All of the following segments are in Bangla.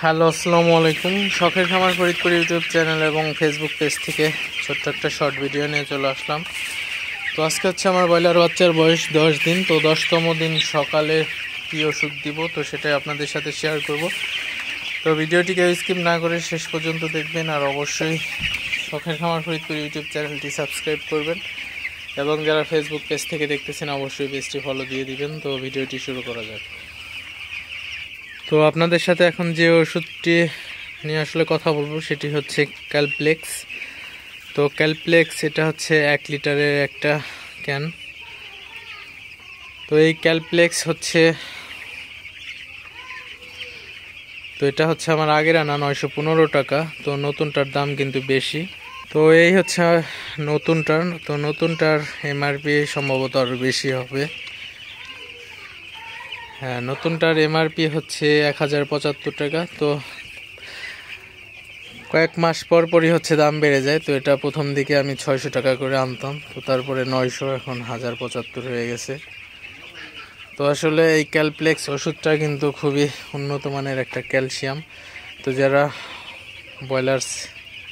হ্যালো, আসসালামু আলাইকুম। শখের খামার ফরিদপুর ইউটিউব চ্যানেল এবং ফেসবুক পেজ থেকে ছোট্ট একটা শর্ট ভিডিও নিয়ে চলে আসলাম। তো আজকে হচ্ছে আমার ব্রয়লার বাচ্চার বয়স 10 দিন। তো 10তম দিন সকালে কী ওষুধ দিব তো সেটাই আপনাদের সাথে শেয়ার করব। তো ভিডিওটিকে স্কিপ না করে শেষ পর্যন্ত দেখবেন, আর অবশ্যই শখের খামার ফরিদপুর ইউটিউব চ্যানেলটি সাবস্ক্রাইব করবেন এবং যারা ফেসবুক পেজ থেকে দেখতেছেন অবশ্যই পেজটি ফলো দিয়ে দিবেন। তো ভিডিওটি শুরু করা যাক। তো আপনাদের সাথে এখন যে ওষুধটি নিয়ে আসলে কথা বলবো সেটি হচ্ছে ক্যালপ্লেক্স। তো ক্যালপ্লেক্স এটা হচ্ছে 1 লিটারের একটা ক্যান। তো এই ক্যালপ্লেক্স হচ্ছে এটা হচ্ছে আমার আগের আনা 915 টাকা। তো নতুনটার দাম কিন্তু বেশি। তো এই হচ্ছে নতুনটার। তো নতুনটার এমআরপি সম্ভবত আরও বেশি হবে। হ্যাঁ, নতুনটার এমআরপি হচ্ছে 1075 টাকা। তো কয়েক মাস পরই হচ্ছে দাম বেড়ে যায়। তো এটা প্রথম দিকে আমি 600 টাকা করে আনতাম, তো তারপরে 900, এখন 1075 হয়ে গেছে। তো আসলে এই ক্যালপ্লেক্স ওষুধটা কিন্তু খুবই উন্নত মানের একটা ক্যালসিয়াম। তো যারা ব্রয়লার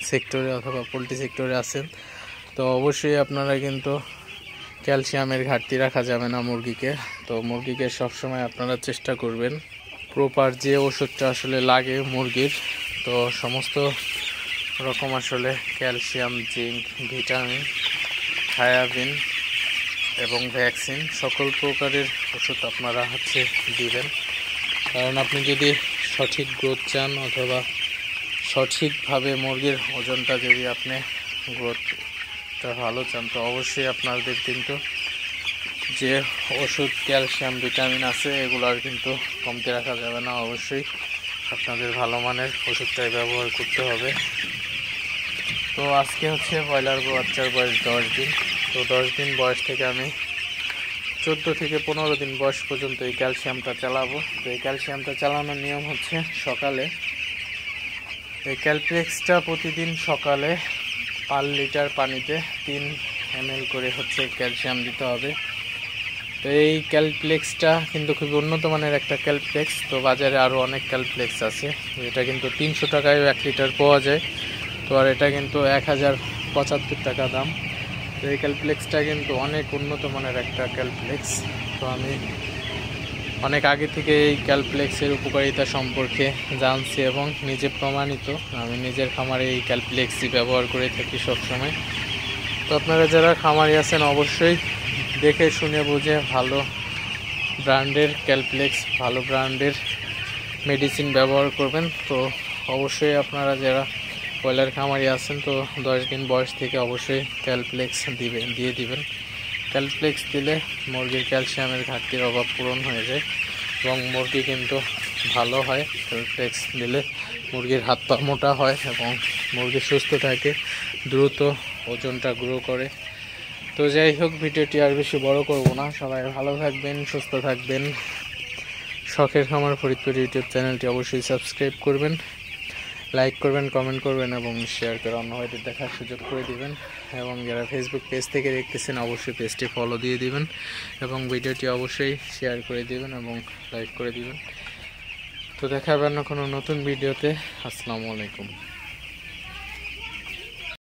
সেক্টরে অথবা পোলট্রি সেক্টরে আছেন তো অবশ্যই আপনারা কিন্তু ক্যালসিয়ামের ঘাটতি রাখা যাবে না মুরগিকে। তো মুরগিকে সবসময় আপনারা চেষ্টা করবেন প্রপার যে ওষুধটা আসলে লাগে মুরগির, তো সমস্ত রকম আসলে ক্যালসিয়াম, জিঙ্ক, ভিটামিন, থায়াবিন এবং ভ্যাকসিন সকল প্রকারের ওষুধ আপনারা দিবেন। কারণ আপনি যদি সঠিক গ্রোথ চান অথবা সঠিকভাবে মুরগির ওজনটা যদি আপনি গ্রোথটা ভালো চান তো অবশ্যই আপনাদের কিন্তু যে ওষুধ ক্যালসিয়াম, ভিটামিন আছে এগুলোর কিন্তু কমতি রাখা যাবে না। অবশ্যই আপনাদের ভালো মানের ওষুধটাই ব্যবহার করতে হবে। তো আজকে হচ্ছে ব্রয়লার বাচ্চার বয়স 10 দিন। তো 10 দিন বয়স থেকে আমি 14 থেকে 15 দিন বয়স পর্যন্ত এই ক্যালসিয়ামটা চালাবো। তো এই ক্যালসিয়ামটা চালানোর নিয়ম হচ্ছে সকালে এই ক্যালপ্লেক্সটা প্রতিদিন সকালে পার লিটার পানিতে 3 ml করে হচ্ছে ক্যালসিয়াম দিতে হবে। তো এই ক্যালপ্লেক্সটা কিন্তু খুবই উন্নত মানের একটা ক্যালপ্লেক্স। তো বাজারে আরও অনেক ক্যালপ্লেক্স আছে, এটা কিন্তু 300 টাকায় 1 লিটার পাওয়া যায়। তো আর এটা কিন্তু 1075 টাকা দাম। তো এই ক্যালপ্লেক্সটা কিন্তু অনেক উন্নত মানের একটা ক্যালপ্লেক্স। তো আমি অনেক আগে থেকে এই ক্যালপ্লেক্সের উপকারিতা সম্পর্কে জানছি এবং নিজে প্রমাণিত। আমি নিজের খামারে এই ক্যালপ্লেক্সই ব্যবহার করে থাকি সবসময়। তো আপনারা যারা খামারি আছেন অবশ্যই দেখে শুনে বুঝে ভালো ব্র্যান্ডের ক্যালপ্লেক্স, ভালো ব্র্যান্ডের মেডিসিন ব্যবহার করবেন। তো অবশ্যই আপনারা যারা ব্রয়লার খামারি আছেন তো 10 দিন বয়স থেকে অবশ্যই ক্যালপ্লেক্স দিয়ে দিবেন। ক্যালপ্লেক্স দিলে মুরগির ক্যালসিয়ামের ঘাটতির অভাব পূরণ হয়ে যায় এবং মুরগি কিন্তু ভালো হয়। ক্যালপ্লেক্স দিলে মুরগির হাত পা মোটা হয় এবং মুরগি সুস্থ থাকে, দ্রুত ওজনটা গ্রো করে। তো যাই হোক, ভিডিওটি আর বেশি বড় করব না। সবাই ভালো থাকবেন, সুস্থ থাকবেন। শখের খামার ফরিদপুর ইউটিউব চ্যানেলটি অবশ্যই সাবস্ক্রাইব করবেন, লাইক করবেন, কমেন্ট করবেন এবং শেয়ার করে অন্য ভাইদের দেখার সুযোগ করে দিবেন। এবং যারা ফেসবুক পেজ থেকে দেখতেছেন অবশ্যই পেজটি ফলো দিয়ে দিবেন এবং ভিডিওটি অবশ্যই শেয়ার করে দিবেন এবং লাইক করে দিবেন। তো দেখা হবে অন্য কোনো নতুন ভিডিওতে। আসসালামু আলাইকুম।